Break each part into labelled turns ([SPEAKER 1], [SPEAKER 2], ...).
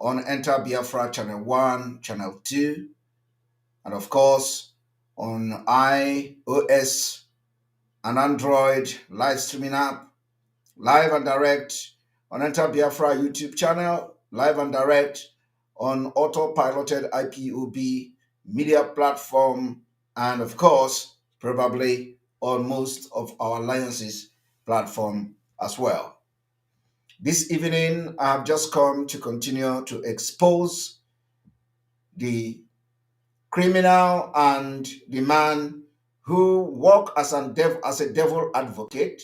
[SPEAKER 1] on Enter Biafra Channel 1, Channel 2, and of course on iOS and Android live streaming app, live and direct on Enter Biafra YouTube channel, live and direct on auto-piloted IPOB media platform, and of course, probably on most of our alliances platform as well. This evening, I have just come to continue to expose the criminal and the man who work as a devil advocate,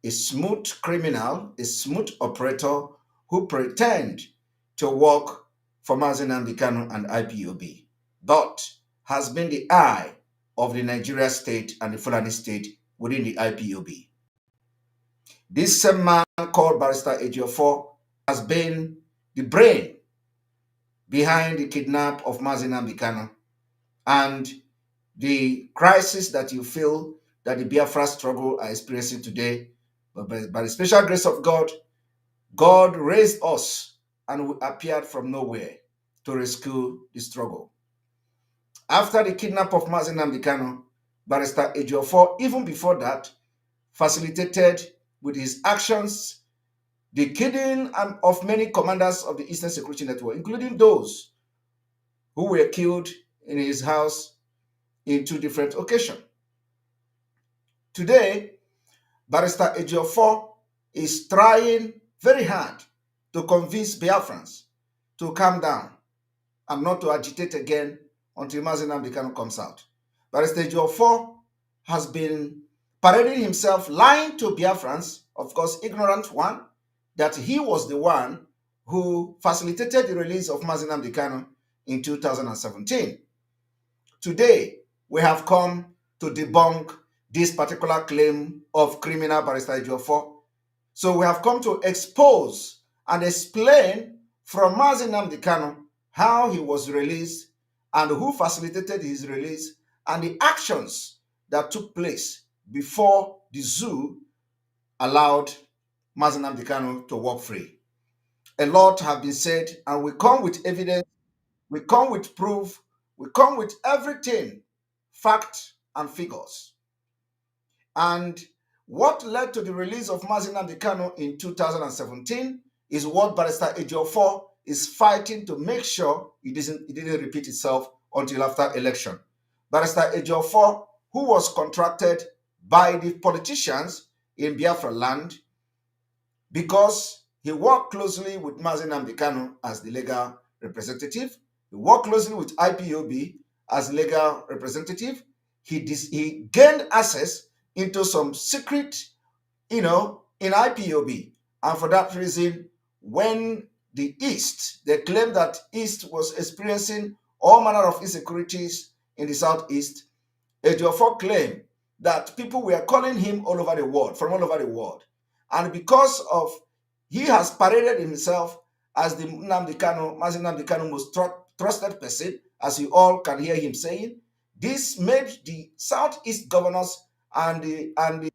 [SPEAKER 1] a smooth criminal, a smooth operator who pretend to work for Mazen Ambikano and IPOB, but has been the eye of the Nigeria state and the Fulani state within the IPOB. This same man called Barrister Ejiofor has been the brain behind the kidnap of Mazen Ambikano and the crisis that you feel that the Biafra struggle are experiencing today. But by the special grace of God, God raised us and we appeared from nowhere to rescue the struggle. After the kidnap of Mazen Ambikano, Barrister Ejiofor, even before that, facilitated with his actions the killing of many commanders of the Eastern Security Network, including those who were killed in his house in two different occasions. Today, Barrister Ejiofor is trying very hard to convince Biafrans to calm down and not to agitate again until Mazen Ambikano comes out. Barrister Ejiofor has been parading himself, lying to Biafrans, of course, ignorant one, that he was the one who facilitated the release of Mazen Ambikano in 2017. Today, we have come to debunk this particular claim of criminal Barrister Ejiofor. So we have come to expose and explain from Mazen Ambikano how he was released and who facilitated his release and the actions that took place before the zoo allowed Mazen Ambikano to walk free. A lot have been said, and we come with evidence, we come with proof, we come with everything, fact and figures. And what led to the release of Mazen Ambikano in 2017 is what Barrister Ejiofor is fighting to make sure it didn't repeat itself until after election. Barrister Ejiofor, who was contracted by the politicians in Biafra land because he worked closely with Mazen Ambikano as the legal representative, he worked closely with IPOB as legal representative, he gained access into some secret, in IPOB. And for that reason, when the East, they claimed that East was experiencing all manner of insecurities in the Southeast, Ejiofor claimed that people were calling him all over the world, from all over the world. And because of he has paraded himself as the Mazen Ambikano most trusted person, as you all can hear him saying, this made the Southeast governors and the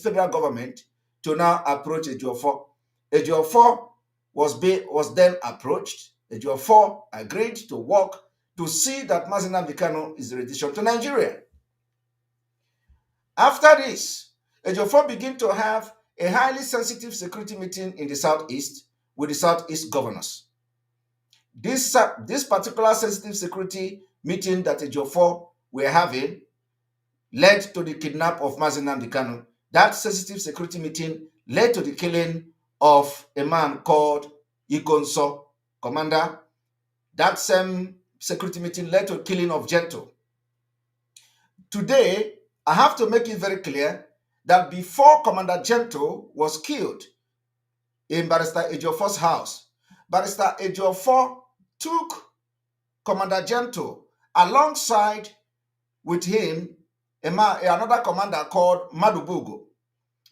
[SPEAKER 1] federal government to now approach Ejiofor. Ejiofor was then approached. Ejiofor agreed to work to see that Mazen Ambikano is returned to Nigeria. After this, Ejiofor began to have a highly sensitive security meeting in the Southeast with the Southeast governors. This particular sensitive security meeting that Ejiofor were having led to the kidnap of Mazen Ambikano. That sensitive security meeting led to the killing of a man called Ikonso, commander. That same security meeting led to the killing of Gento. Today, I have to make it very clear that before Commander Gento was killed in Barrister Ejiofor's house, Barrister Ejiofor took Commander Gento alongside with him another commander called Madubugo.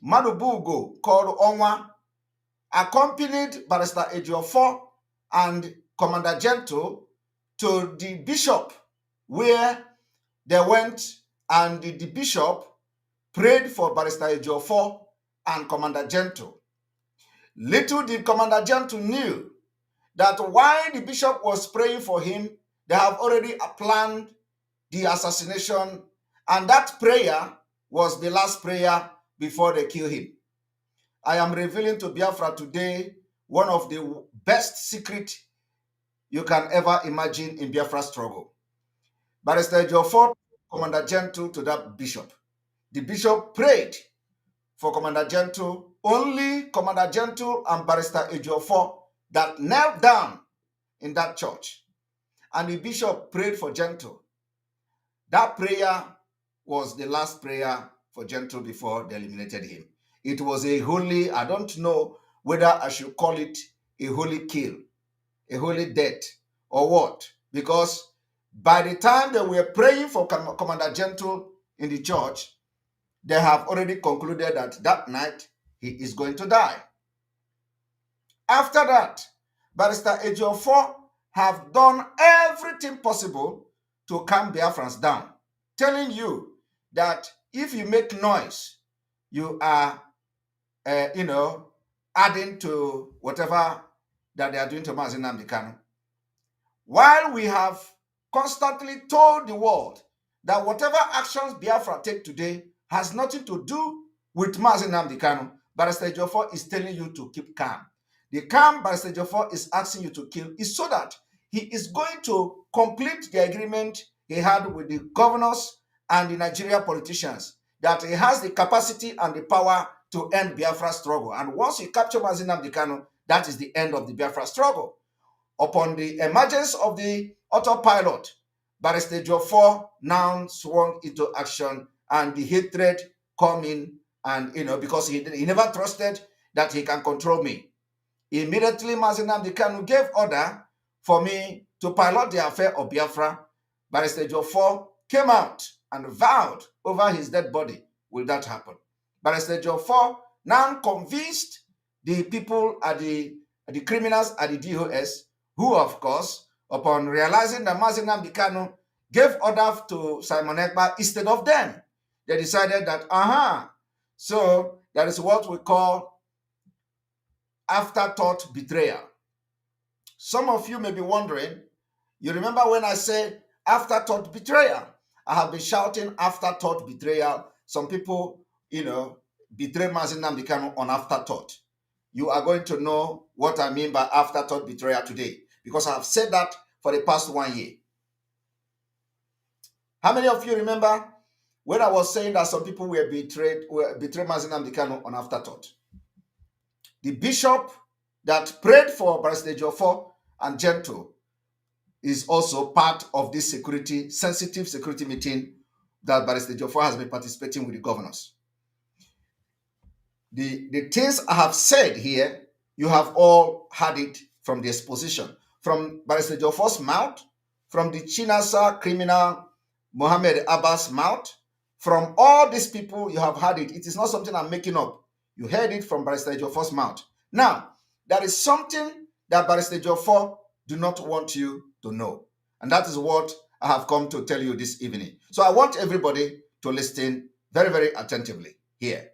[SPEAKER 1] Madubugo, called Onwa, accompanied Barrister Ejiofor and Commander Gento to the bishop, where they went and the bishop prayed for Barrister Ejiofor and Commander Gento. Little did Commander Gento knew that while the bishop was praying for him, they have already planned the assassination, and that prayer was the last prayer before they kill him. I am revealing to Biafra today one of the best secrets you can ever imagine in Biafra struggle. Barrister Ejiofor, Commander Gentle to that bishop. The bishop prayed for Commander Gentle. Only Commander Gentle and Barrister Ejiofor that knelt down in that church. And the bishop prayed for Gentle. That prayer was the last prayer for Gentle before they eliminated him. It was a holy, I don't know whether I should call it a holy kill, a holy death, or what. Because by the time they were praying for Commander Gentle in the church, they have already concluded that that night he is going to die. After that, Barrister Ejiofor have done everything possible to calm Biafrans down, telling you that if you make noise, you are, adding to whatever that they are doing to Mazi Nnamdi Kanu. While we have constantly told the world that whatever actions Biafra take today has nothing to do with Mazi Nnamdi Kanu, Barrister Ejiofor is telling you to keep calm. The calm Barrister Ejiofor is asking you to kill is so that he is going to complete the agreement he had with the governors and the Nigeria politicians, that he has the capacity and the power to end Biafra struggle. And once he captures Mazi Nnamdi Kanu, that is the end of the Biafra struggle. Upon the emergence of the autopilot, Barrister Ejiofor now swung into action, and the hatred come in, and because he never trusted that he can control me. Immediately, Mazi Nnamdi Kanu gave order for me to pilot the affair of Biafra. Barrister Ejiofor came out and vowed over his dead body, will that happen? Barrister Ejiofor now convinced the people at the criminals at the DOS, who, of course, upon realizing that Mazi Nnamdi Kanu gave order to Simon Ekpa instead of them, they decided that, so that is what we call afterthought betrayal. Some of you may be wondering, you remember when I said afterthought betrayal? I have been shouting afterthought betrayal. Some people, betray Mazi Nnamdi Kanu on afterthought. You are going to know what I mean by afterthought betrayal today, because I have said that for the past 1 year. How many of you remember when I was saying that some people were betrayed Mazi Nnamdi Kanu on afterthought? The bishop that prayed for Barrister Ejiofor and Gentle is also part of this sensitive security meeting that Barrister Ejiofor has been participating with the governors. The things I have said here, you have all heard it from the exposition, from Barrister Ejiofor's mouth, from the Chinasa criminal Mohammed Abbas' mouth, from all these people. You have heard it. It is not something I'm making up. You heard it from Barrister Ejiofor's mouth. Now, there is something that Barrister Ejiofor do not want you to know, and that is what I have come to tell you this evening. So I want everybody to listen very, very attentively here.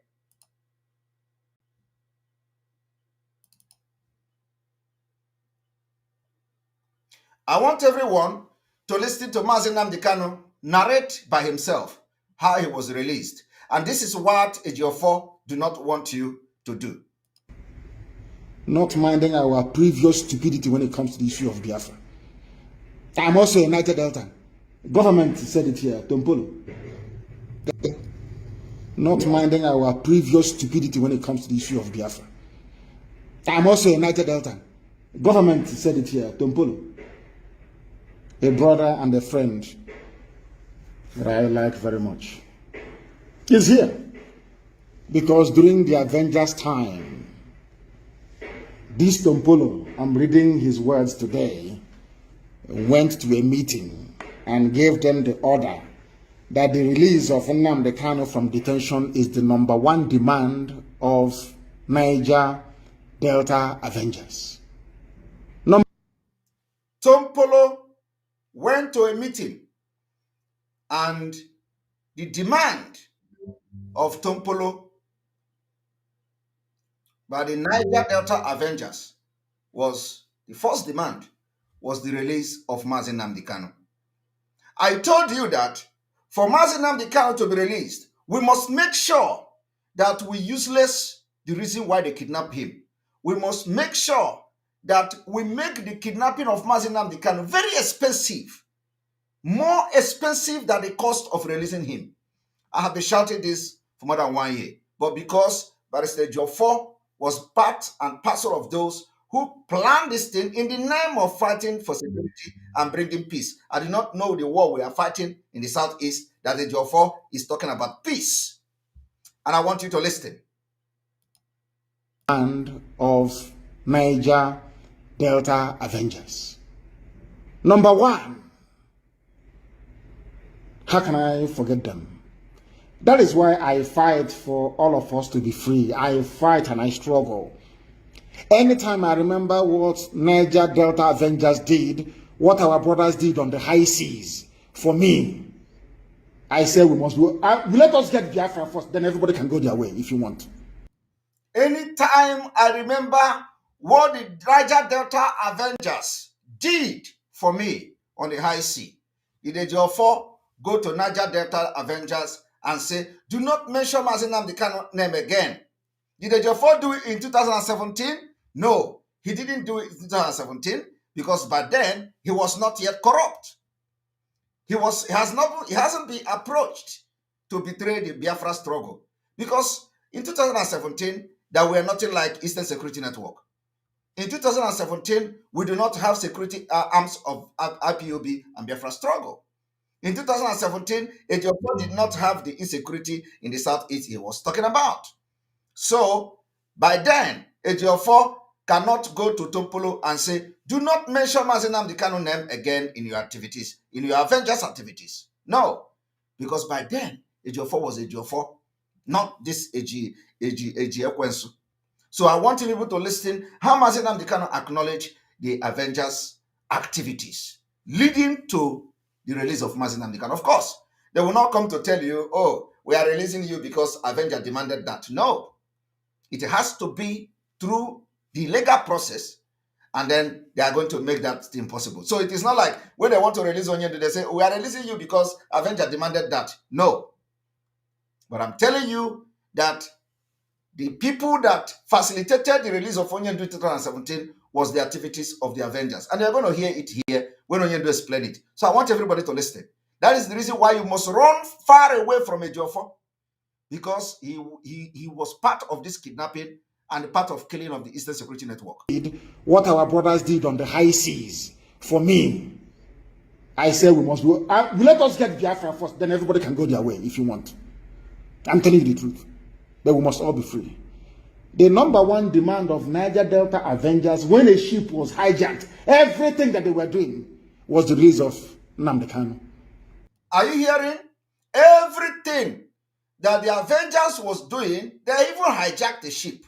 [SPEAKER 1] I want everyone to listen to Mazi Nnamdi Kanu narrate by himself how he was released. And this is what Ejiofor do not want you to do.
[SPEAKER 2] Not minding our previous stupidity when it comes to the issue of Biafra. I'm also a United Delta. Government said it here, Tompolo. Not minding our previous stupidity when it comes to the issue of Biafra. I'm also a United Delta. Government said it here, Tompolo. A brother and a friend that I like very much is here, because during the Avengers time, this Tompolo, I'm reading his words today, went to a meeting and gave them the order that the release of Nnamdi Kanu from detention is the #1 demand of Niger Delta Avengers.
[SPEAKER 1] Tompolo went to a meeting, and the demand of Tompolo by the Niger Delta Avengers was The first demand was the release of Mazi Nnamdi Kanu. I told you that for Mazi Nnamdi Kanu to be released, we must make sure that we useless the reason why they kidnapped him. We must make sure that we make the kidnapping of Mazi Nnamdi Kanu very expensive, more expensive than the cost of releasing him. I have been shouting this for more than 1 year, but because Barrister Ejiofor was part and parcel of those who planned this thing in the name of fighting for security and bringing peace. I did not know the war we are fighting in the southeast, that Ejiofor is talking about peace. And I want you to listen.
[SPEAKER 2] And of Niger Delta Avengers. Number one, how can I forget them? That is why I fight for all of us to be free. I fight and I struggle. Anytime I remember what Niger Delta Avengers did, what our brothers did on the high seas, for me, I say we must do. Let us get Biafra first, then everybody can go their way if you want.
[SPEAKER 1] Anytime I remember what the Niger Delta Avengers did for me on the high sea, did Ejiofor go to Niger Delta Avengers and say, do not mention Mazi Nnamdi Kanu name again? Did Ejiofor do it in 2017? No, he didn't do it in 2017 because by then he was not yet corrupt. He hasn't been approached to betray the Biafra struggle because in 2017 there were nothing like Eastern Security Network. In 2017 we do not have security arms of IPOB and Biafra struggle. In 2017, Ejiofor did not have the insecurity in the southeast he was talking about. So by then, Ejiofor cannot go to Tompolo and say, do not mention Mazi Nnamdi Kanu name again in your activities, in your Avengers activities. No, because by then, Ejiofor was Ejiofor, not this Ejiofor. So I want people to listen how Mazi Nnamdi Kanu acknowledge the Avengers activities leading to the release of Mazi Nnamdi Kanu. Of course, they will not come to tell you, oh, we are releasing you because Avenger demanded that. No, it has to be through the legal process, and then they are going to make that thing possible. So it is not like when they want to release Onyendu, they say, we are releasing you because Avenger demanded that. No. But I'm telling you that the people that facilitated the release of Onyendu in 2017 was the activities of the Avengers. And you're going to hear it here when Onyendu explain it. So I want everybody to listen. That is the reason why you must run far away from Ejiofor, because he was part of this kidnapping and part of killing of the Eastern Security Network.
[SPEAKER 2] What our brothers did on the high seas, for me, I say we must do. Let us get Biafra first, then everybody can go their way if you want. I'm telling you the truth. But we must all be free. The number one demand of Niger Delta Avengers when a ship was hijacked, everything that they were doing was the release of Nnamdi Kanu.
[SPEAKER 1] Are you hearing? Everything that the Avengers was doing, they even hijacked the ship,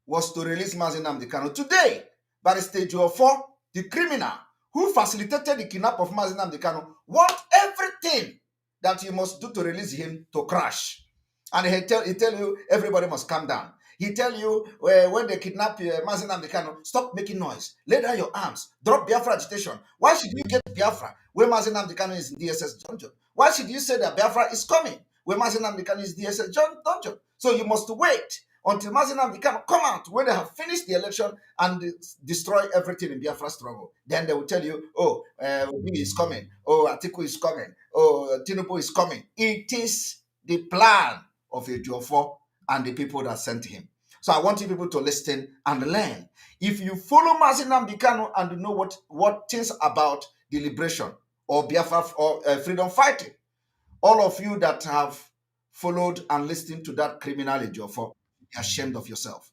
[SPEAKER 1] was to release Mazi Nnamdi Kanu. Today, Barrister Ejiofor, the criminal who facilitated the kidnap of Mazi Nnamdi Kanu, want everything that you must do to release him to crash. And he tell you everybody must calm down. He tell you when they kidnap Mazi Nnamdi Kanu, stop making noise, lay down your arms, drop Biafra agitation. Why should you get Biafra when Mazi Nnamdi Kanu is in DSS dungeon? Why should you say that Biafra is coming when Mazi Nnamdi Kanu is DSS dungeon? So you must wait until Mazi Nnamdi Kanu come out when they have finished the election and destroy everything in Biafra struggle. Then they will tell you, oh, Obi is coming, oh, Atiku is coming, oh, Tinubu is coming. It is the plan of Ejiofor and the people that sent him. So I want you people to listen and learn. If you follow Mazi Nnamdi Kanu and you know what things about the liberation or Biafra or freedom fighting, all of you that have followed and listened to that criminal Ejiofor, be ashamed of yourself.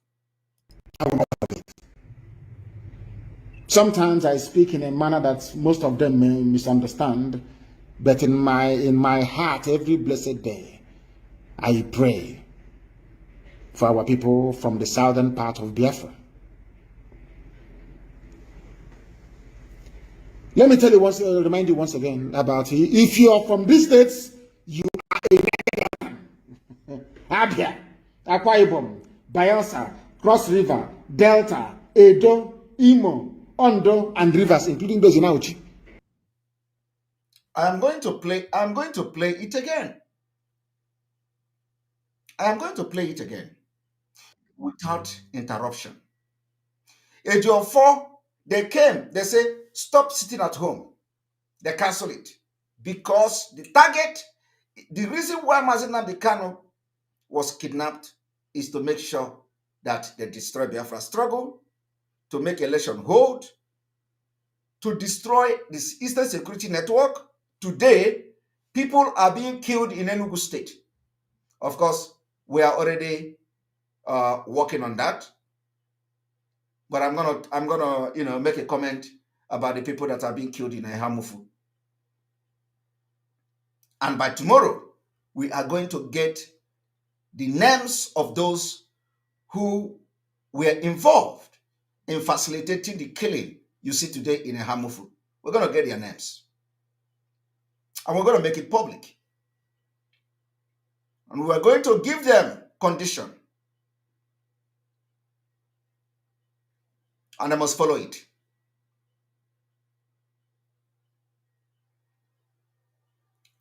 [SPEAKER 2] Sometimes I speak in a manner that most of them may misunderstand, but in my heart, every blessed day, I pray for our people from the southern part of Biafra. Let me tell you remind you once again about it. If you are from these states, you are a Abia, Akwa Ibom, Bayelsa, Cross River, Delta, Edo, Imo, Ondo, and Rivers, including those in Auchi.
[SPEAKER 1] I'm going to play it again. I am going to play it again without interruption. Ejiofor, they came, they say, stop sitting at home. They cancel it because the target, the reason why Mazi Nnamdi Kanu was kidnapped is to make sure that they destroy Biafra struggle, to make election hold, to destroy this Eastern Security Network. Today, people are being killed in Enugu State. Of course, we are already working on that. But I'm gonna make a comment about the people that are being killed in Ehamufu. And by tomorrow, we are going to get the names of those who were involved in facilitating the killing you see today in Ehamufu. We're going to get their names. And we're going to make it public. And we're going to give them condition. And they must follow it.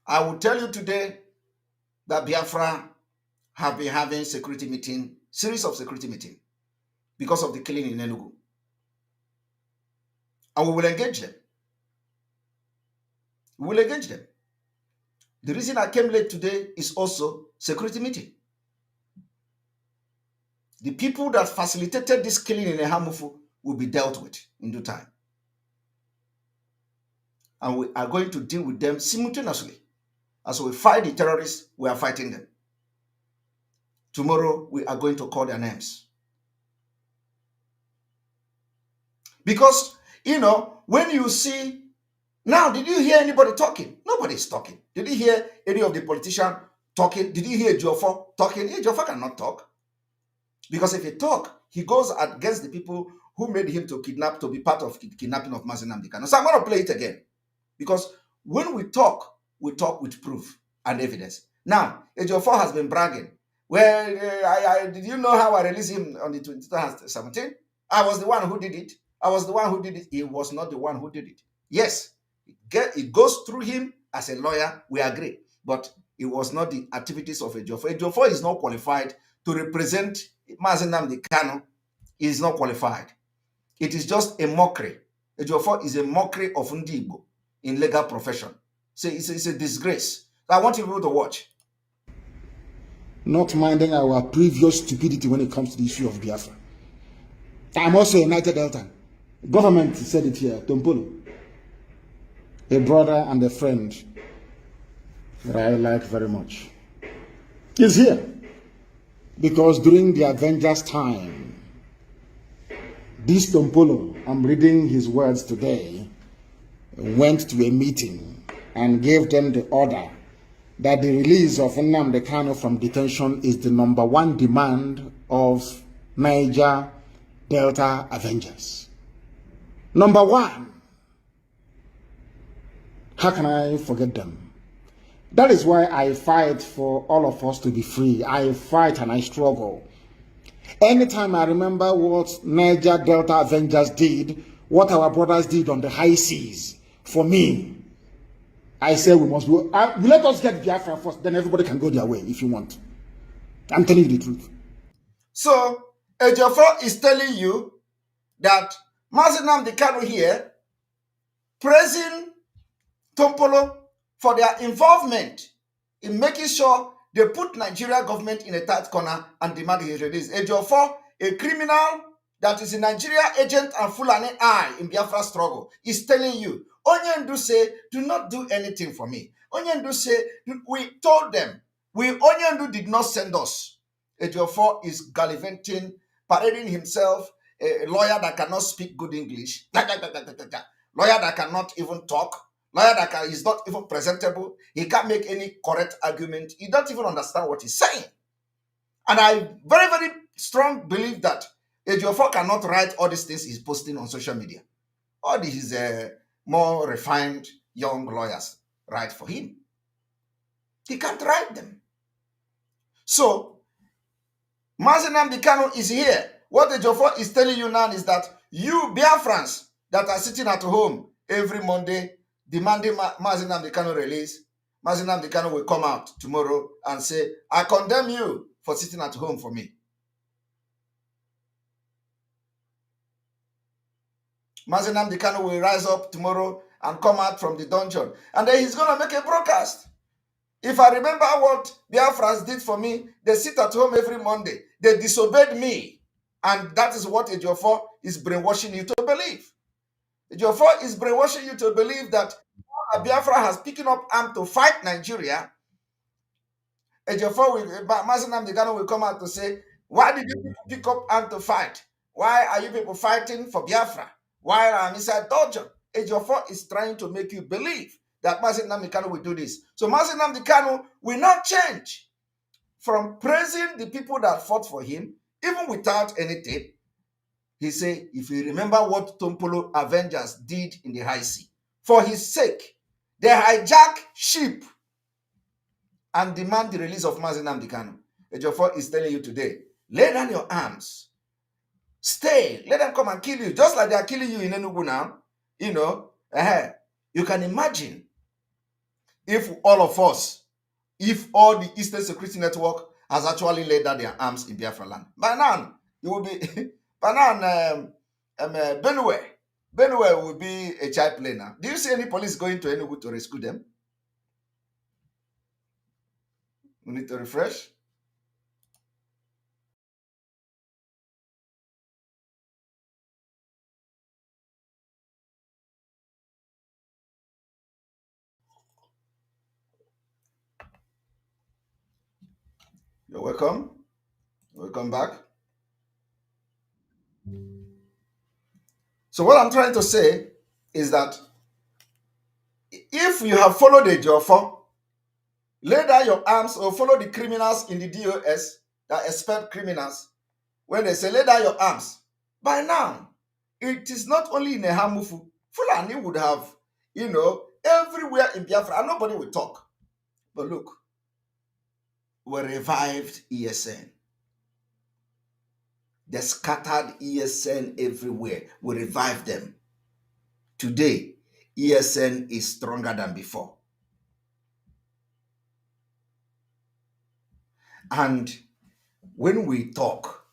[SPEAKER 1] I will tell you today that Biafra have been having series of security meeting because of the killing in Enugu. And we will engage them. We will engage them. The reason I came late today is also security meeting. The people that facilitated this killing in Ehamufu will be dealt with in due time. And we are going to deal with them simultaneously. As we fight the terrorists, we are fighting them. Tomorrow, we are going to call their names. Because, when you see, now, did you hear anybody talking? Nobody is talking. Did you hear any of the politicians talking? Did you hear Ejiofor talking? Ejiofor cannot talk. Because if he talk, he goes against the people who made him to be part of the kidnapping of Mazi Nnamdi Kanu. So I'm going to play it again. Because when we talk with proof and evidence. Now, Ejiofor has been bragging. Well, did you know how I released him on the 2017? I was the one who did it. He was not the one who did it. Yes, it goes through him as a lawyer. We agree. But it was not the activities of Ejiofor. Ejiofor is not qualified to represent Mazi Nnamdi Kanu. He is not qualified. It is just a mockery. Ejiofor is a mockery of Ndi Igbo in legal profession. So it's a disgrace. I want people to watch.
[SPEAKER 2] Not minding our previous stupidity when it comes to the issue of Biafra. I'm also a Niger Delta. Government said it here, Tompolo. A brother and a friend that I like very much is here. Because during the Avengers time, this Tompolo, I'm reading his words today, went to a meeting and gave them the order that the release of Nnamdi Kanu from detention is the #1 demand of Niger Delta Avengers. #1. How can I forget them? That is why I fight for all of us to be free. I fight and I struggle. Anytime I remember what Niger Delta Avengers did, what our brothers did on the high seas, for me, I say we must go. Let us get Biafra first, then everybody can go their way if you want. I'm telling you the truth.
[SPEAKER 1] So, Ejiofor is telling you that Mazi Nnamdi Kanu here praising Tompolo for their involvement in making sure they put Nigeria government in a tight corner and demand his release. Ejiofor, a criminal that is a Nigeria agent and Fulani eye in Biafra struggle, is telling you, Onyendu say, do not do anything for me. Onyendu say, we told them, Onyendu did not send us. Ejiofor is gallivanting, parading himself, a lawyer that cannot speak good English, lawyer that cannot even talk, lawyer that is not even presentable. He can't make any correct argument. He don't even understand what he's saying. And I very, very strong believe that Ejiofor cannot write all these things he's posting on social media. All these more refined young lawyers write for him. He can't write them. So, Mazi Nnamdi Kanu is here. What Ejiofor is telling you now is that you Biafrans, that are sitting at home every Monday demanding Mazi Nnamdi Kanu release, Mazi Nnamdi Kanu will come out tomorrow and say, I condemn you for sitting at home for me. Mazi Nnamdi Kanu will rise up tomorrow and come out from the dungeon. And then he's going to make a broadcast. If I remember what Biafrans did for me, they sit at home every Monday. They disobeyed me. And that is what Ejiofor is brainwashing you to believe. Ejiofor is brainwashing you to believe that Biafra has picked up arm to fight Nigeria. Ejiofor, Mazi Nnamdi Kanu will come out to say, why did you people pick up arm to fight? Why are you people fighting for Biafra? Why am I inside dungeon? Ejiofor is trying to make you believe that Mazi Nnamdi Kanu will do this. So Mazi Nnamdi Kanu will not change from praising the people that fought for him, even without anything. He said, if you remember what Tompolo Avengers did in the high sea, for his sake, they hijack ship and demand the release of Mazi Nnamdi Kanu. Ejiofor is telling you today, lay down your arms. Stay. Let them come and kill you, just like they are killing you in Enugu now. You know, you can imagine if all of us, if all the Eastern Security Network has actually laid down their arms in Biafra land. By now, it will be, by now, Benue will be a child play now. Do you see any police going to Enugu to rescue them? We need to refresh. You're welcome. Welcome back. So what I'm trying to say is that if you have followed Ejiofor, lay down your arms or follow the criminals in the DOS that expect criminals. When they say lay down your arms, by now, it is not only in Ehamufu. Fulani would have, everywhere in Biafra, and nobody will talk. But look, we revived ESN. They scattered ESN everywhere. We revived them. Today, ESN is stronger than before. And when we talk,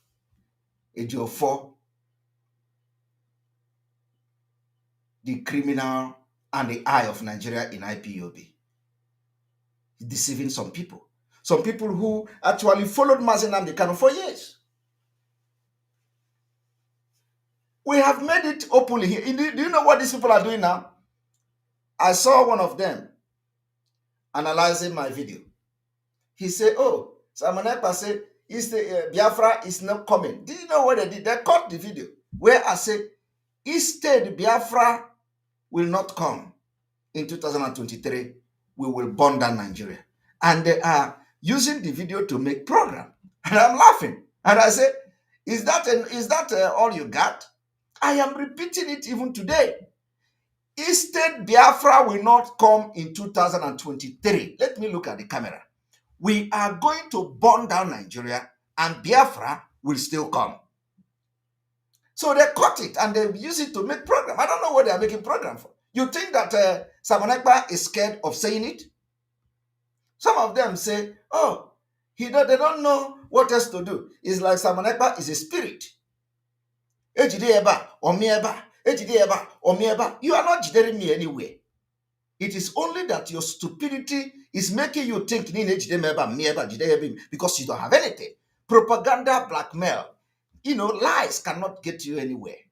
[SPEAKER 1] Ejiofor, the criminal and the eye of Nigeria in IPOB, deceiving some people. Some people who actually followed Mazi Nnamdi Kanu for years. We have made it openly here. Do you know what these people are doing now? I saw one of them analyzing my video. He said, oh, Simon Ekpa said, Biafra is not coming. Do you know what they did? They cut the video where I said, instead Biafra will not come in 2023. We will burn down Nigeria. And they are using the video to make program. And I'm laughing. And I said, is that all you got? I am repeating it even today. Instead, Biafra will not come in 2023. Let me look at the camera. We are going to burn down Nigeria and Biafra will still come. So they cut it and they use it to make program. I don't know what they are making program for. You think that Simon Ekpa is scared of saying it? Some of them say, oh, they don't know what else to do. It's like Simon Ekpa is a spirit. Ejideba or mieba, Ejideba or mieba. You are not jidering me anywhere. It is only that your stupidity is making you think because you don't have anything. Propaganda, blackmail, lies cannot get you anywhere.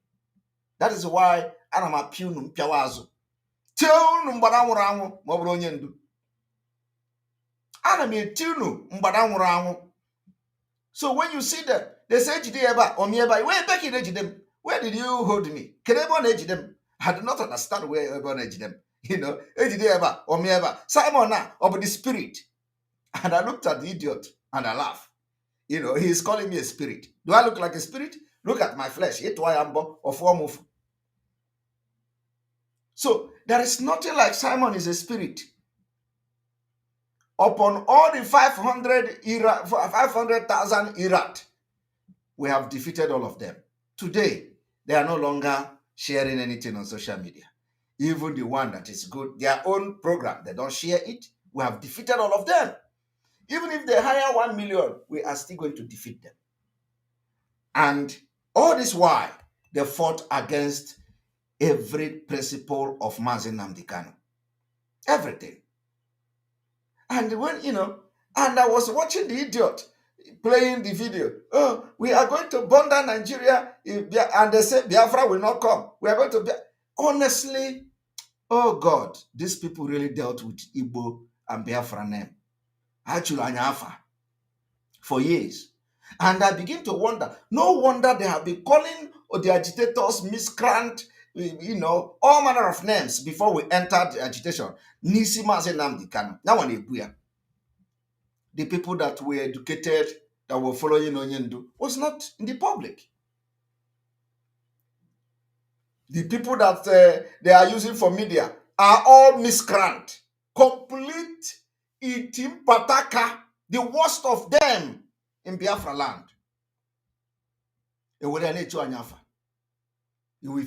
[SPEAKER 1] That is why I'm a punum piawazo. Tell Mbadamurangu, Mobronyendu. Anami tunu Mbadamurangu. So when you see them, they say Jideba or Mieba, where back in Ejidem? Where did you hold me? Kenebon Ejidem? I do not understand where everyone Ejidem. Ejideba or Mieba. Simon now of the spirit. And I looked at the idiot and I laughed. He is calling me a spirit. Do I look like a spirit? Look at my flesh. Of So there is nothing like Simon is a spirit. Upon all the 500,000 Iraq, we have defeated all of them. Today, they are no longer sharing anything on social media. Even the one that is good, their own program, they don't share it. We have defeated all of them. Even if they hire 1 million, we are still going to defeat them. And all this while, they fought against every principle of Mazi Nnamdi Kanu. Everything. And when, and I was watching the idiot playing the video. Oh, we are going to burn down Nigeria, and they say Biafra will not come. We are going to be. Honestly, oh God, these people really dealt with Igbo and Biafra name. Actually, Anyafa for years. And I begin to wonder, no wonder they have been calling the agitators miscreant, all manner of names before we entered the agitation. Nisi Mazi Nnamdi Kanu. Now when the people that were educated, that were following Onyendu, was not in the public. The people that they are using for media are all miscreant. Complete itim pataka, the worst of them in Biafra land. If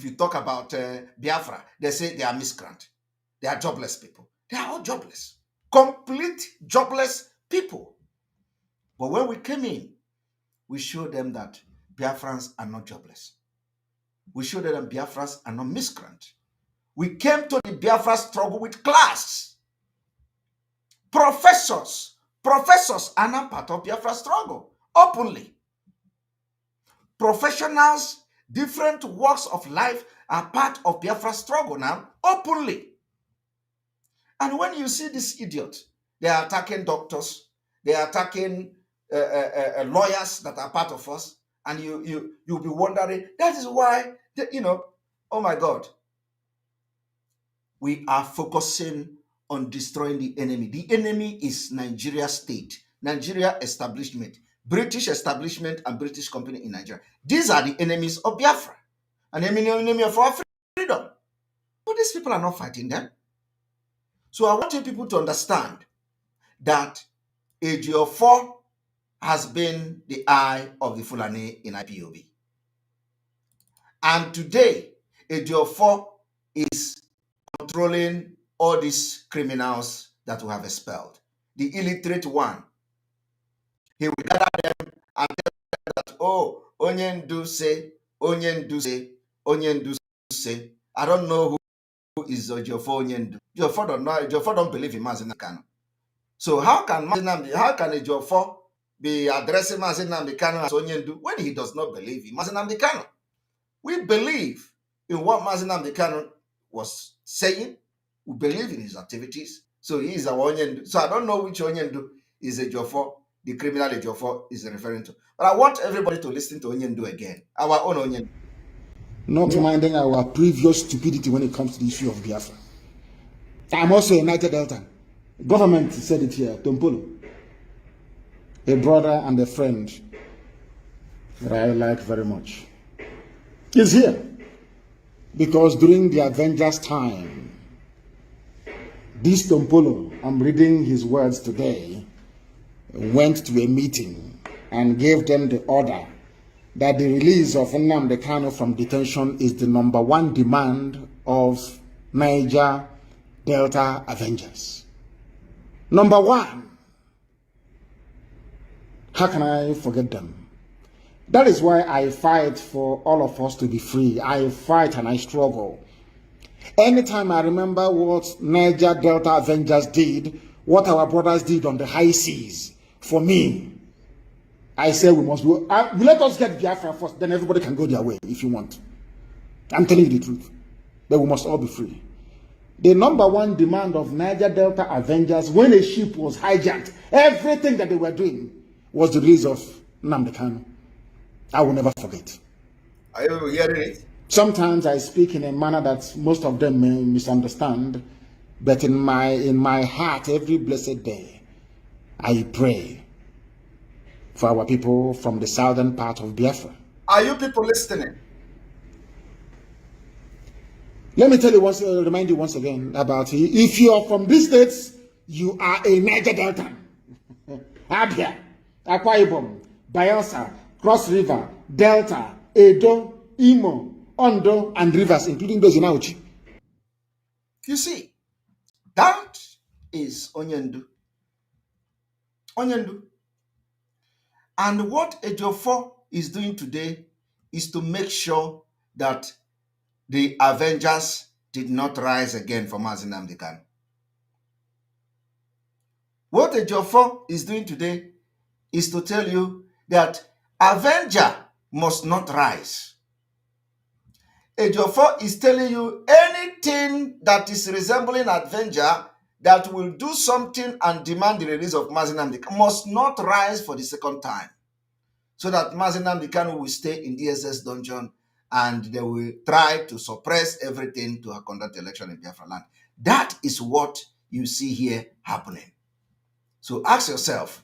[SPEAKER 1] you talk about Biafra, they say they are miscreant. They are jobless people. They are all jobless. Complete jobless people. But when we came in, we showed them that Biafrans are not jobless. We showed them that Biafrans are not miscreant. We came to the Biafra struggle with class. Professors are not part of Biafra struggle, openly. Professionals, different walks of life are part of Biafra struggle now, openly. And when you see this idiot, they are attacking doctors, they are attacking lawyers that are part of us, and you'll be wondering, that is why, oh my God, we are focusing on destroying the enemy. The enemy is Nigeria state, Nigeria establishment, British establishment, and British company in Nigeria. These are the enemies of Biafra, and enemy of our freedom. But these people are not fighting them. So I want you people to understand that Ejiofor has been the eye of the Fulani in IPOB. And today, Ejiofor is controlling all these criminals that we have expelled. The illiterate one, he will gather them and tell them that, oh, Onyendu say, I don't know who is Ejiofor Onyendu. Ejiofor don't know. Ejiofor don't believe in Mazi Nnamdi Kanu. So how can Ejiofor be addressing Mazi Nnamdi Kanu as Onyendu when he does not believe in Mazi Nnamdi Kanu? We believe in what Mazi Nnamdi Kanu was saying. We believe in his activities. So he is our Onyendu. So I don't know which Onyendu is Ejiofor, the criminal Ejiofor is referring to. But I want everybody to listen to Onyendu again. Our own Onyendu.
[SPEAKER 2] Not minding our previous stupidity when it comes to the issue of Biafra. I'm also a United Delta. Government said it here, Tompolo. A brother and a friend that I like very much is here. Because during the Avengers time, this Tompolo, I'm reading his words today, went to a meeting and gave them the order that the release of Nnamdi Kanu from detention is the #1 demand of Niger Delta Avengers. #1. How can I forget them? That is why I fight for all of us to be free. I fight and I struggle. Anytime I remember what Niger Delta Avengers did, what our brothers did on the high seas, for me, I say we must go. Let us get Biafra first, then everybody can go their way if you want. I'm telling you the truth. But we must all be free. The #1 demand of Niger Delta Avengers, when a ship was hijacked, everything that they were doing was the release of Nnamdi Kanu. I will never forget.
[SPEAKER 1] Are you hearing it?
[SPEAKER 2] Sometimes I speak in a manner that most of them may misunderstand, but in my heart, every blessed day, I pray for our people from the southern part of Biafra.
[SPEAKER 1] Are you people listening?
[SPEAKER 2] Let me tell you remind you once again about if you are from these states, you are a Niger Delta. Abia, Akwa Ibom, Bayelsa, Cross River, Delta, Edo, Imo, Ondo, and Rivers, including those in Auchi.
[SPEAKER 1] You see, that is Onyendu. Onyendu. And what Ejiofor is doing today is to make sure that the Avengers did not rise again for Mazi Nnamdi Kanu. What Ejiofor is doing today is to tell you that Avenger must not rise. Ejiofor is telling you anything that is resembling Avenger that will do something and demand the release of Mazi Nnamdi Kanu must not rise for the second time, so that Mazi Nnamdi Kanu will stay in DSS dungeon and they will try to suppress everything to conduct election in Biafra land. That is what you see here happening. So ask yourself,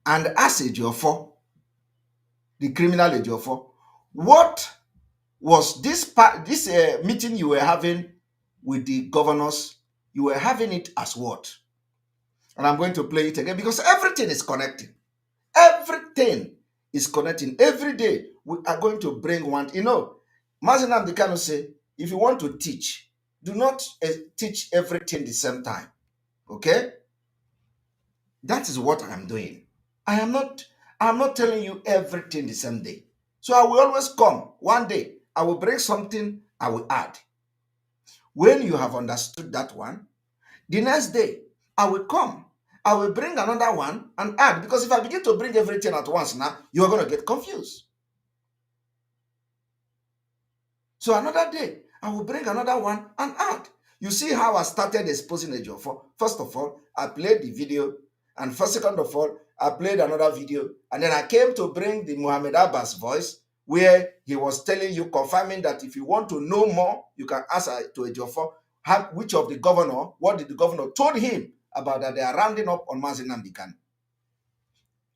[SPEAKER 1] and ask Ejiofor, the criminal Ejiofor, what was this meeting you were having with the governors? You were having it as what? And I'm going to play it again because everything is connecting. Everything is connecting. Every day we are going to bring one. You know, Mazi Nnamdi Kanu say, if you want to teach, do not teach everything the same time. Okay? That is what I'm doing. I'm not telling you everything the same day. So I will always come. One day, I will bring something, I will add. When you have understood that one, the next day, I will come. I will bring another one and add. Because if I begin to bring everything at once now, you are going to get confused. So another day, I will bring another one and add. You see how I started exposing Ejiofor. First of all, I played the video. And first, second of all, I played another video. And then I came to bring the Muhammad Abbas voice, where he was telling you, confirming that if you want to know more, you can ask to Ejiofor which of the governor, what did the governor told him about that they are rounding up on Mazi Nnamdi Kanu.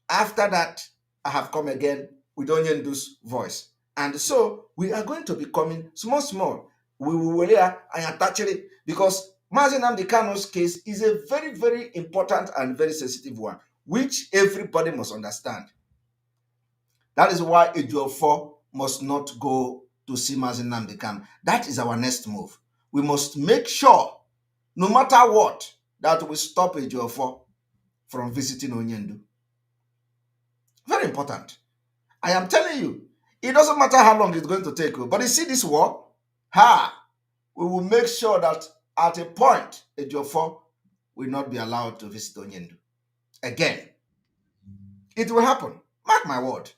[SPEAKER 1] After that, I have come again with Onyendu's voice. And so we are going to be coming small. We will and attach it because Mazi Nnamdi Kanu's case is a very, very important and very sensitive one, which everybody must understand. That is why Ejiofor must not go to see Mazi Nnamdi Kanu. That is our next move. We must make sure, no matter what, that we stop Ejiofor from visiting Onyendu. Very important. I am telling you, it doesn't matter how long it's going to take you. But you see this war? We will make sure that at a point, Ejiofor will not be allowed to visit Onyendu again. It will happen. Mark my word.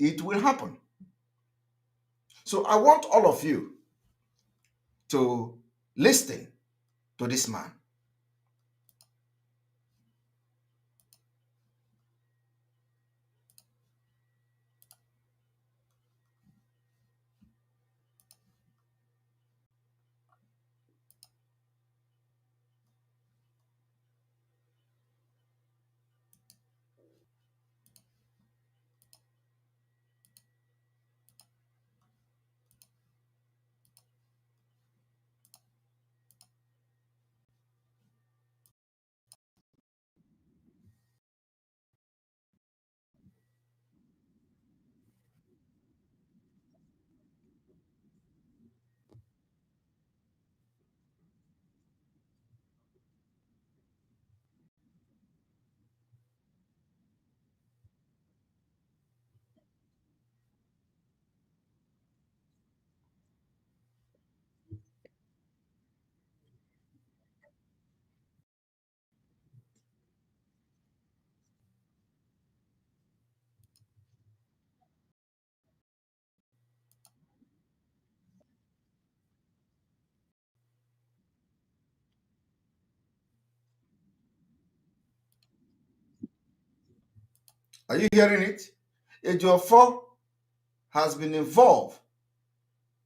[SPEAKER 1] It will happen. So I want all of you to listen to this man. Are you hearing it? Ejiofor has been involved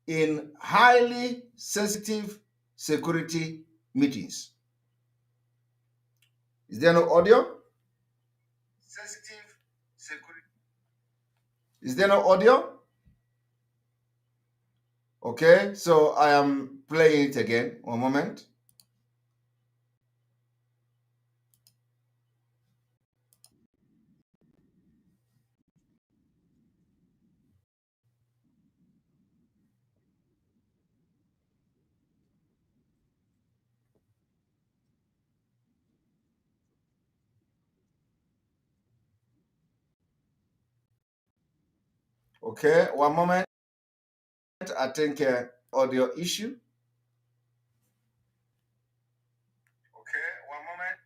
[SPEAKER 1] in highly sensitive security meetings. Is there no audio? Sensitive security. Is there no audio? Okay, so I am playing it again. One moment. Okay, one moment. I think audio issue. Okay, one moment.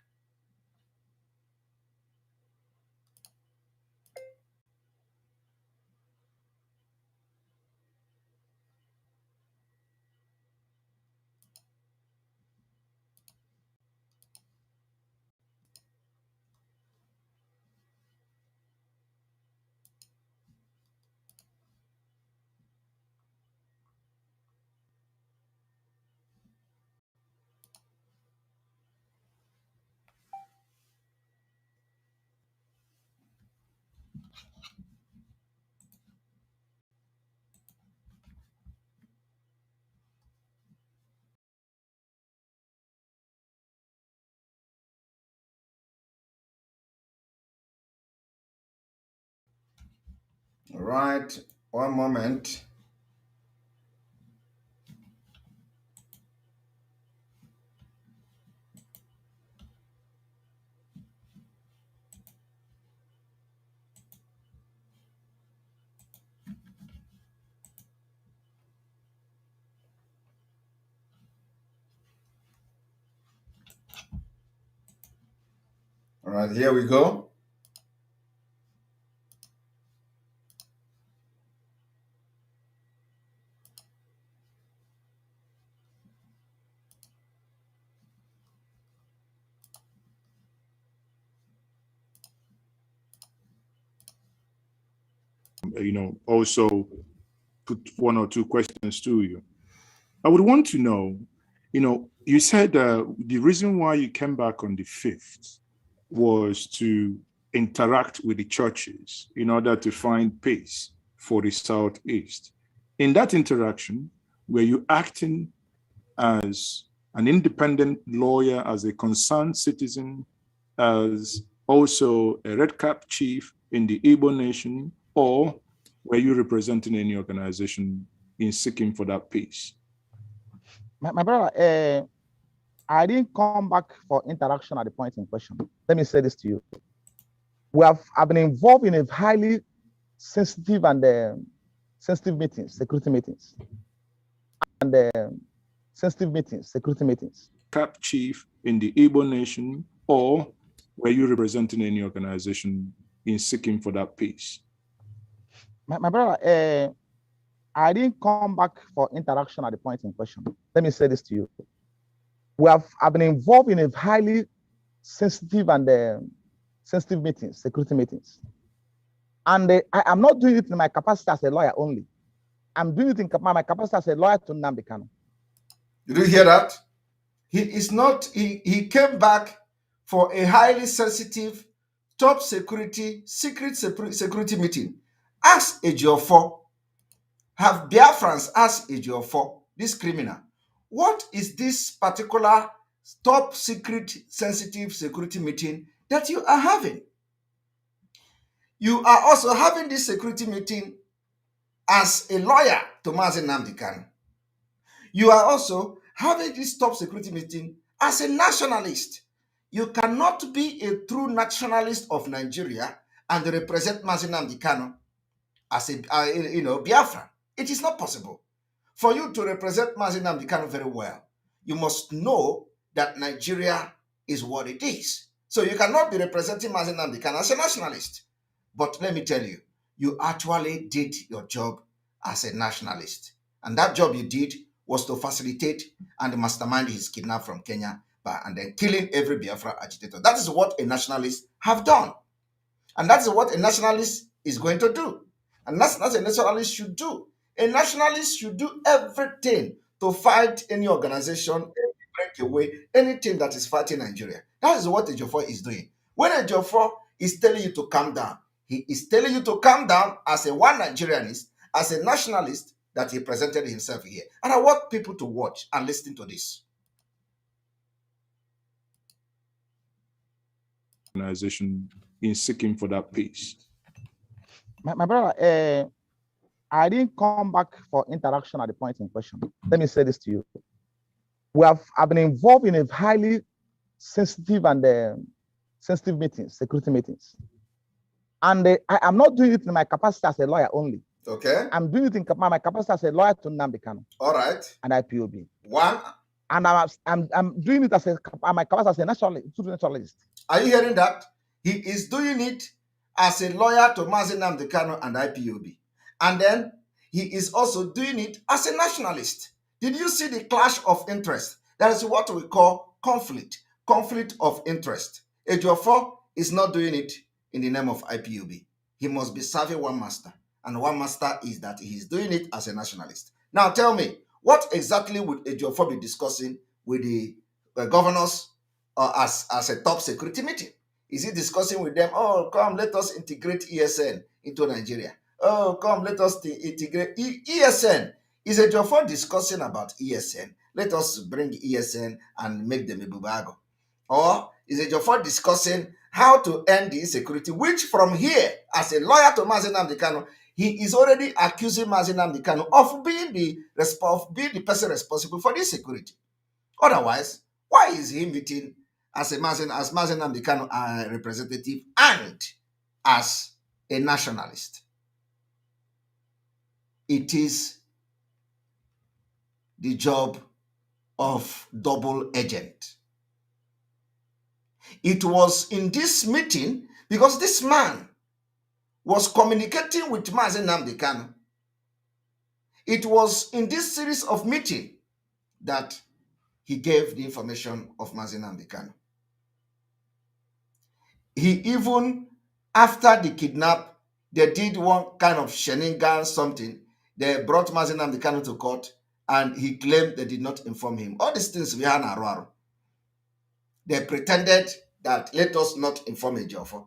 [SPEAKER 1] All right, one moment. All right, here we go.
[SPEAKER 3] Also put one or two questions to you. I would want to know, you said the reason why you came back on the 5th was to interact with the churches in order to find peace for the Southeast. In that interaction, were you acting as an independent lawyer, as a concerned citizen, as also a red cap chief in the Igbo nation, or were you representing any organization in seeking for that peace?
[SPEAKER 2] My brother, I didn't come back for interaction at the point in question. Let me say this to you. I've been involved in a highly sensitive and sensitive meetings, security meetings, and sensitive meetings, security meetings.
[SPEAKER 3] Cap chief in the Igbo nation, or were you representing any organization in seeking for that peace?
[SPEAKER 2] My brother, I didn't come back for interaction at the point in question. Let me say this to you. I've been involved in a highly sensitive and sensitive meetings, security meetings. And I am not doing it in my capacity as a lawyer only. I'm doing it in my capacity as a lawyer to Nnamdi Kanu.
[SPEAKER 1] Did you hear that? He came back for a highly sensitive, top security, secret security meeting. Ask Ejiofor, have Biafrans asked Ejiofor, this criminal, what is this particular top secret, sensitive security meeting that you are having? You are also having this security meeting as a lawyer to Mazi Nnamdi Kanu. You are also having this top security meeting as a nationalist. You cannot be a true nationalist of Nigeria and represent Mazi Nnamdi Kanu as a Biafra. It is not possible. For you to represent Mazi Nnamdi Kanu very well, you must know that Nigeria is what it is. So you cannot be representing Mazi Nnamdi Kanu as a nationalist. But let me tell you, you actually did your job as a nationalist. And that job you did was to facilitate and mastermind his kidnap from Kenya and then killing every Biafra agitator. That is what a nationalist have done. And that's what a nationalist is going to do. And that's a nationalist should do. A nationalist should do everything to fight any organization, break away, anything that is fighting Nigeria. That is what Ejiofor is doing. When Ejiofor is telling you to calm down, he is telling you to calm down as a one Nigerianist, as a nationalist that he presented himself here. And I want people to watch and listen to this.
[SPEAKER 3] Organization in seeking for that peace.
[SPEAKER 2] My brother, I didn't come back for interaction at the point in question. Let me say this to you. I've been involved in a highly sensitive and sensitive meetings, security meetings. And I am not doing it in my capacity as a lawyer only.
[SPEAKER 1] Okay.
[SPEAKER 2] I'm doing it in my capacity as a lawyer to Nnamdi Kanu.
[SPEAKER 1] All right.
[SPEAKER 2] And IPOB.
[SPEAKER 1] One.
[SPEAKER 2] And I'm doing it as my capacity as a naturalist.
[SPEAKER 1] Are you hearing that? He is doing it as a lawyer to Mazi Nnamdi Kanu and IPOB. And then he is also doing it as a nationalist. Did you see the clash of interest? That is what we call conflict of interest. Ejiofor is not doing it in the name of IPOB. He must be serving one master. And one master is that he is doing it as a nationalist. Now tell me, what exactly would Ejiofor be discussing with the governors as a top security meeting? Is he discussing with them, oh, come, let us integrate ESN into Nigeria? Oh, come, let us integrate ESN. Is Ejiofor discussing about ESN? Let us bring ESN and make them a bubago. Or is Ejiofor discussing how to end the insecurity, which from here, as a lawyer to Mazi Nnamdi Kanu, he is already accusing Mazi Nnamdi Kanu of being the person responsible for this security. Otherwise, why is he meeting as Mazi Nnamdi Kanu representative and as a nationalist? It is the job of double agent. It was in this meeting, because this man was communicating with Mazi Nnamdi Kanu. It was in this series of meetings that he gave the information of Mazi Nnamdi Kanu. He even, after the kidnap, they did one kind of shenanigan something. They brought Mazi Nnamdi Kanu to court, and he claimed they did not inform him. All these things we had around. They pretended that let us not inform Ejiofor.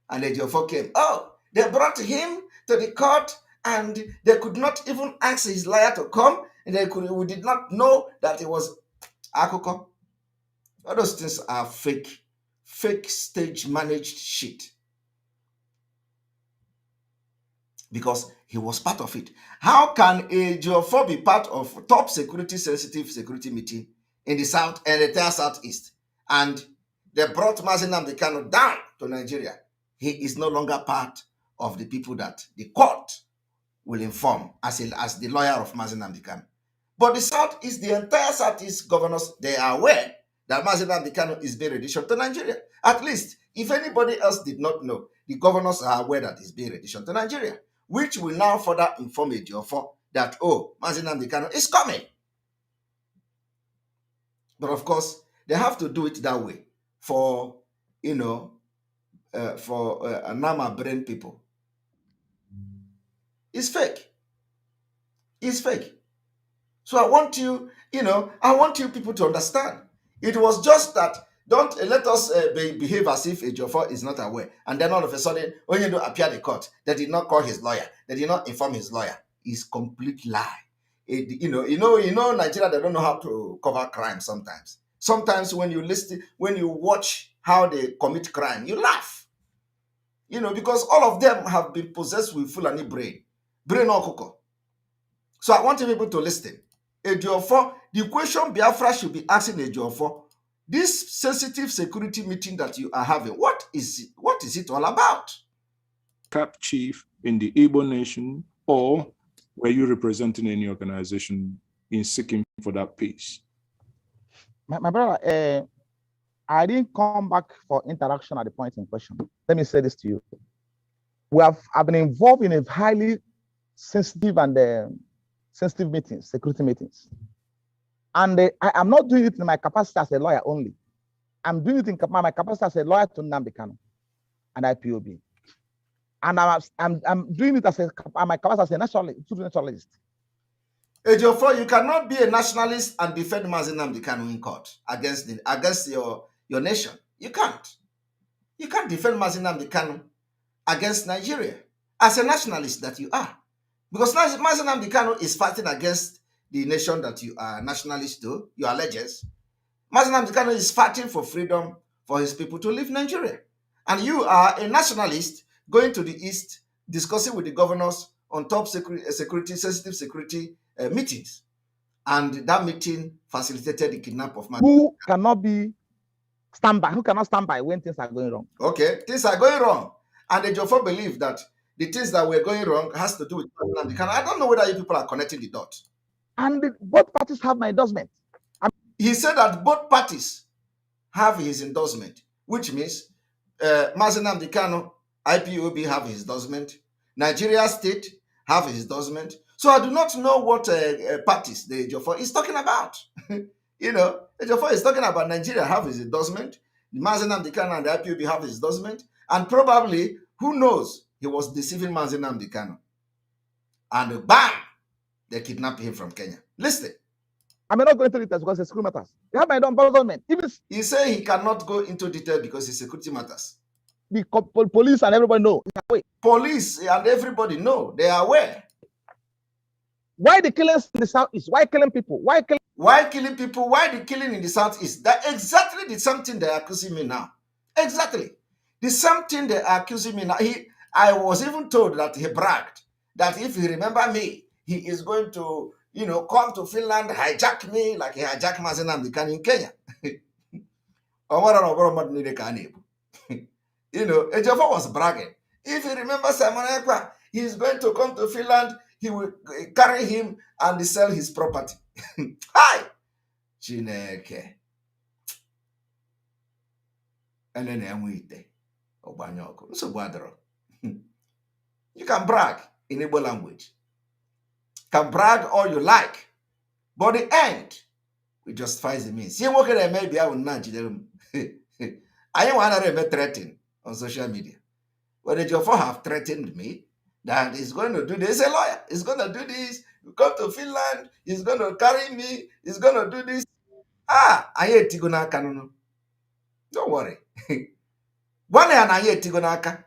[SPEAKER 1] And Ejiofor came. Oh, they brought him to the court, and they could not even ask his lawyer to come. And we did not know that it was Akoko. All those things are fake stage managed shit. Because he was part of it. How can Ejiofor be part of top security sensitive security meeting in the south and the entire southeast? And they brought Mazi Nnamdi Kanu down to Nigeria. He is no longer part of the people that the court will inform as the lawyer of Mazi Nnamdi Kanu. But the southeast, the entire southeast governors, they are aware that Mazi Nnamdi Kanu is being renditioned to Nigeria. At least, if anybody else did not know, the governors are aware that he's being renditioned to Nigeria, which will now further inform Ejiofor that, oh, Mazi Nnamdi Kanu is coming. But of course, they have to do it that way for, Nama brain people. It's fake. It's fake. So I want you people to understand. It was just that, don't let us behave as if Ejiofor is not aware. And then all of a sudden, when you do appear the court, they did not call his lawyer. They did not inform his lawyer. It's complete lie. Nigeria, they don't know how to cover crime sometimes. Sometimes when you watch how they commit crime, you laugh. Because all of them have been possessed with Fulani brain okoko. So I want people to listen. Ejiofor, the question Biafra should be asking Ejiofor, this sensitive security meeting that you are having, what is it all about?
[SPEAKER 3] Cap chief in the Igbo nation, or were you representing any organization in seeking for that peace?
[SPEAKER 2] My brother, I didn't come back for interaction at the point in question. Let me say this to you. I've been involved in a highly sensitive and sensitive meetings, security meetings. And I am not doing it in my capacity as a lawyer only. I'm doing it in my capacity as a lawyer to Nnamdi Kanu and IPOB. And I'm doing it as my capacity as a nationalist.
[SPEAKER 1] Ejiofor, you cannot be a nationalist and defend Mazi Nnamdi Kanu in court against your nation. You can't. You can't defend Mazi Nnamdi Kanu against Nigeria as a nationalist that you are. Because Mazi Nnamdi Kanu is fighting against the nation that you are nationalist to, your allegiance. Mazi Nnamdi Kanu is fighting for freedom for his people to leave Nigeria. And you are a nationalist going to the east, discussing with the governors on top sensitive security meetings. And that meeting facilitated the kidnap of Mazi.
[SPEAKER 2] Who cannot stand by when things are going wrong?
[SPEAKER 1] Okay, things are going wrong. And Ejiofor believe that the things that were going wrong has to do with Nnamdi Kanu. I don't know whether you people are connecting the dots.
[SPEAKER 4] And both parties have my endorsement.
[SPEAKER 1] He said that both parties have his endorsement, which means Mazi Nnamdi Kanu, IPOB have his endorsement, Nigeria State have his endorsement. So I do not know what parties the Ejiofor is talking about. Ejiofor is talking about Nigeria have his endorsement, Mazi Nnamdi Kanu and the IPOB have his endorsement, and probably, who knows, he was deceiving Mazi Nnamdi Kanu. And bam, they kidnapped him from Kenya. Listen.
[SPEAKER 4] I may not go into details because it's security matters. They have my endorsement. Even
[SPEAKER 1] he said he cannot go into detail because it's security matters.
[SPEAKER 4] The police and everybody know.
[SPEAKER 1] Police and everybody know. They are aware.
[SPEAKER 4] Why the killings in the southeast? Why killing people? Why killing
[SPEAKER 1] people? Why the killing in the southeast? That exactly the same thing they are accusing me now. Exactly. The same thing they are accusing me now. I was even told that he bragged that if you remember me, he is going to, come to Finland, hijack me like he hijacked Mazi Nnamdi Kanu in Kenya. Ejiofor was bragging. If you remember Simon Ekpa, he is going to come to Finland, he will carry him and sell his property. Hi! Chineke. And then you can brag in Igbo language. Can brag all you like. But the end, we justify the means. Maybe I will not. I want to threaten on social media. But Ejiofor have threatened me that he's going to do this. He's a lawyer. He's going to do this. You come to Finland. He's going to carry me. He's going to do this. I hate Tigonaka. No. Don't worry. One and I hate Tigonaka.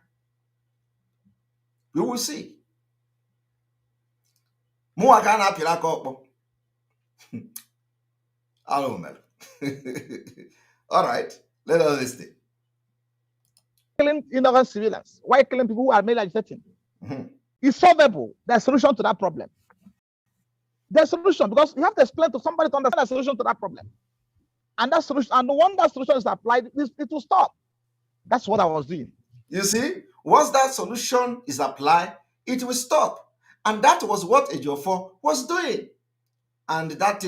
[SPEAKER 1] We will see. All right, let us listen.
[SPEAKER 4] Killing innocent civilians. Why killing people who are male agitating? It's solvable. There's a solution to that problem. There's a solution because you have to explain to somebody to understand the solution to that problem. And that solution, and when that solution is applied, it will stop. That's what I was doing.
[SPEAKER 1] You see, once that solution is applied, it will stop. And that was what Ejiofor was doing. And that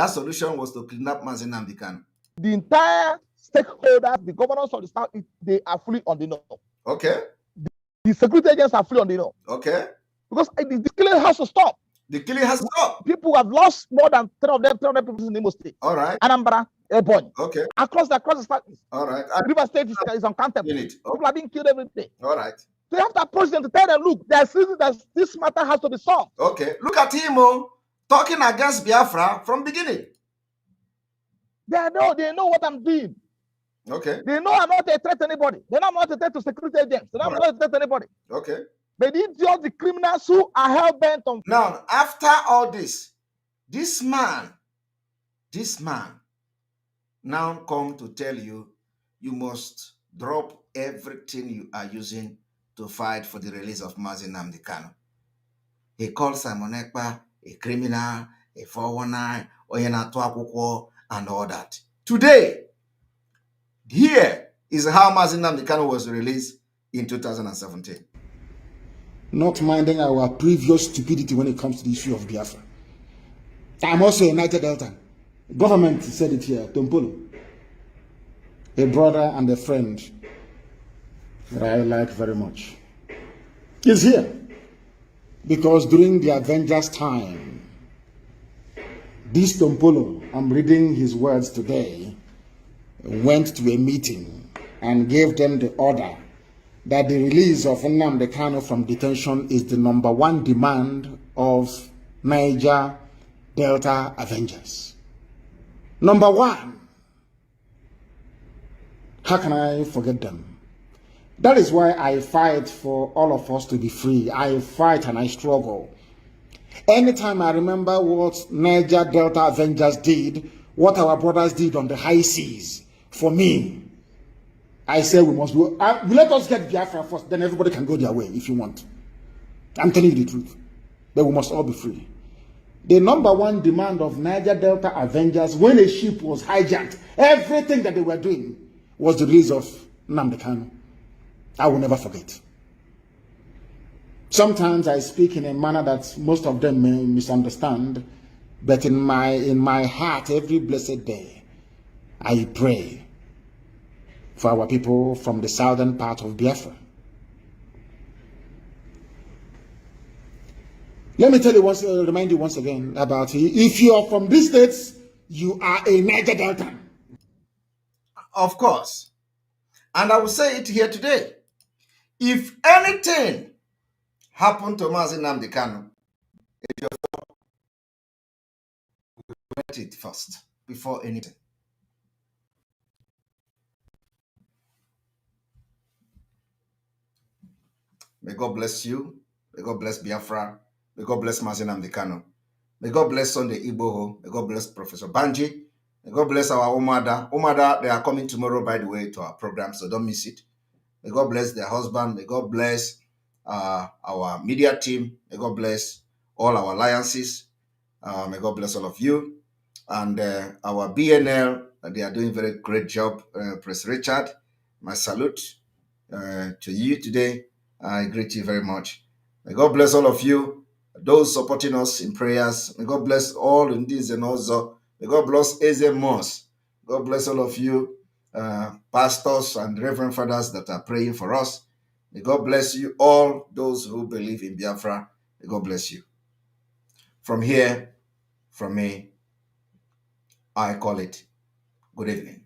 [SPEAKER 1] solution was to kidnap Mazi Nnamdi Kanu.
[SPEAKER 4] The entire stakeholders, the governors of the South, they are fully on the know.
[SPEAKER 1] Okay.
[SPEAKER 4] The security agents are fully on the know.
[SPEAKER 1] Okay.
[SPEAKER 4] Because the killing has to stop.
[SPEAKER 1] The killing has to stop.
[SPEAKER 4] People have lost more than 300 people in Imo State.
[SPEAKER 1] All right.
[SPEAKER 4] Anambra, Ebonyi.
[SPEAKER 1] Okay.
[SPEAKER 4] Across the South.
[SPEAKER 1] All right.
[SPEAKER 4] River State is uncountable.
[SPEAKER 1] Okay.
[SPEAKER 4] People are being killed every day.
[SPEAKER 1] All right.
[SPEAKER 4] So you have to approach them to tell them, look, there's reason that this matter has to be solved.
[SPEAKER 1] Okay. Look at him talking against Biafra from beginning.
[SPEAKER 4] They know what I'm doing.
[SPEAKER 1] Okay.
[SPEAKER 4] They know I'm not a threat to anybody. They know I'm not a threat to security agents. They know I'm not a threat to anybody.
[SPEAKER 1] Okay.
[SPEAKER 4] But it's just the criminals who are hell-bent on.
[SPEAKER 1] Now, after all this man now come to tell you, you must drop everything you are using to fight for the release of Mazi Nnamdi Kanu. He called Simon Ekpa a criminal, a 419, and all that. Today, here is how Mazi Nnamdi Kanu was released in 2017.
[SPEAKER 2] Not minding our previous stupidity when it comes to the issue of Biafra. I'm also a Niger Delta. Government said it here, Tompolo. A brother and a friend that I like very much is here. Because during the Avengers time, this Tompolo, I'm reading his words today, went to a meeting and gave them the order that the release of Nnamdi Kanu from detention is the #1 demand of Niger Delta Avengers. #1. How can I forget them? That is why I fight for all of us to be free. I fight and I struggle. Anytime I remember what Niger Delta Avengers did, what our brothers did on the high seas, for me, I say we must go. Let us get Biafra first, then everybody can go their way if you want. I'm telling you the truth. But we must all be free. The #1 demand of Niger Delta Avengers, when a ship was hijacked, everything that they were doing was the release of Nnamdi Kanu. I will never forget. Sometimes I speak in a manner that most of them may misunderstand, but in my heart, every blessed day, I pray for our people from the southern part of Biafra. Let me tell you remind you once again about if you are from these states, you are a Niger Delta.
[SPEAKER 1] Of course. And I will say it here today. If anything happened to Mazi Nnamdi Kanu, Ejiofor will prevent it first, before anything. May God bless you. May God bless Biafra. May God bless Mazi Nnamdi Kanu. May God bless Sunday Igboho. May God bless Professor Banji. May God bless our Umada. Umada, they are coming tomorrow, by the way, to our program, so don't miss it. May God bless their husband. May God bless our media team. May God bless all our alliances. May God bless all of you. And our BNL, they are doing a very great job. Prince Richard, my salute to you today. I greet you very much. May God bless all of you, those supporting us in prayers. May God bless all in this and also. May God bless Eze Moss. God bless all of you, pastors and reverend fathers that are praying for us. May God bless you all, those who believe in Biafra. May God bless you. From here, from me, I call it good evening.